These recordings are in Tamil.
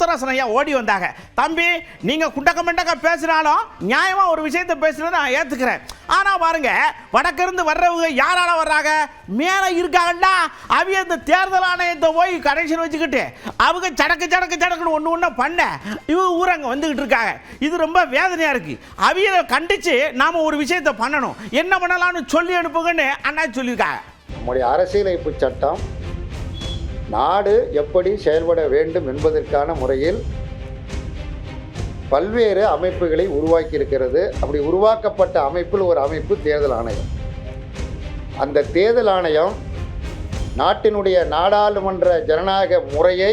முத்தரசன் ஐயா ஓடி வந்தாங்க. தம்பி நீங்கள் குண்டக்க மண்டக்க பேசினாலும் நியாயமாக ஒரு விஷயத்தை பேசுகிறத நான் ஏற்றுக்கிறேன். ஆனால் பாருங்க, வடக்கிருந்து வர்றவங்க யாரால வர்றாங்க? மேலே இருக்காங்கடா. அவங்க இந்த தேர்தல் ஆணையத்தை போய் கனெக்ஷன் வச்சுக்கிட்டு அவங்க சடக்குன்னு ஒன்று பண்ண இவங்க ஊரங்க வந்துக்கிட்டு இருக்காங்க. இது ரொம்ப வேதனையாக இருக்குது. அவங்க கண்டித்து நாம் ஒரு விஷயத்தை பண்ணணும். என்ன பண்ணலாம்னு சொல்லி அனுப்புங்கன்னு அண்ணா சொல்லியிருக்காங்க. நம்முடைய அரசியலமைப்பு சட்டம் நாடு எப்படி செயல்பட வேண்டும் என்பதற்கான முறையில் பல்வேறு அமைப்புகளை உருவாக்கி இருக்கிறது. அப்படி உருவாக்கப்பட்ட அமைப்பில் ஒரு அமைப்பு தேர்தல் ஆணையம். அந்த தேர்தல் ஆணையம் நாட்டினுடைய நாடாளுமன்ற ஜனநாயக முறையை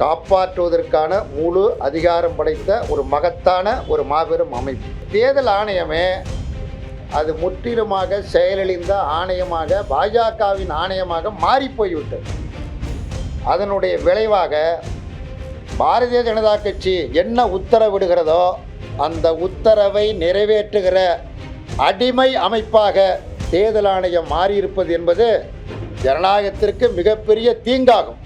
காப்பாற்றுவதற்கான முழு அதிகாரம் படைத்த ஒரு மகத்தான ஒரு மாபெரும் அமைப்பு. தேர்தல் ஆணையமே அது முற்றிலுமாக செயலிழந்த ஆணையமாக, பாஜகவின் ஆணையமாக மாறிப்போய்விட்டது. அதனுடைய விளைவாக பாரதிய ஜனதா கட்சி என்ன உத்தரவிடுகிறதோ அந்த உத்தரவை நிறைவேற்றுகிற அடிமை அமைப்பாக தேர்தல் ஆணையம் மாறியிருப்பது என்பது ஜனநாயகத்திற்கு மிகப்பெரிய தீங்காகும்.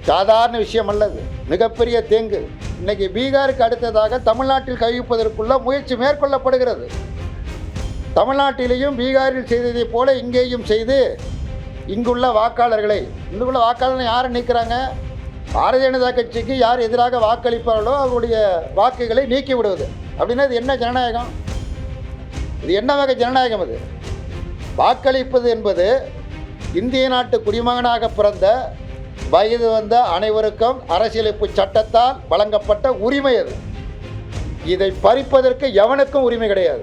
சாதாரண விஷயம் அல்லது மிகப்பெரிய தீங்கு. இன்னைக்கு பீகாருக்கு அடுத்ததாக தமிழ்நாட்டில் கைவிப்பதற்குள்ள முயற்சி மேற்கொள்ளப்படுகிறது. தமிழ்நாட்டிலேயும் பீகாரில் செய்ததை போல இங்கேயும் செய்து இங்குள்ள வாக்காளர்களை யாரை நீக்கிறாங்க? பாரதிய ஜனதா கட்சிக்கு யார் எதிராக வாக்களிப்பார்களோ அவருடைய வாக்குகளை நீக்கி விடுவது. அப்படின்னா இது என்ன ஜனநாயகம்? இது என்ன வகை ஜனநாயகம்? இது வாக்களிப்பது என்பது இந்திய நாட்டு குடிமகனாக பிறந்த வயது வந்த அனைவருக்கும் அரசியலமைப்பு சட்டத்தால் வழங்கப்பட்ட உரிமை. அது இதை பறிப்பதற்கு எவனுக்கும் உரிமை கிடையாது.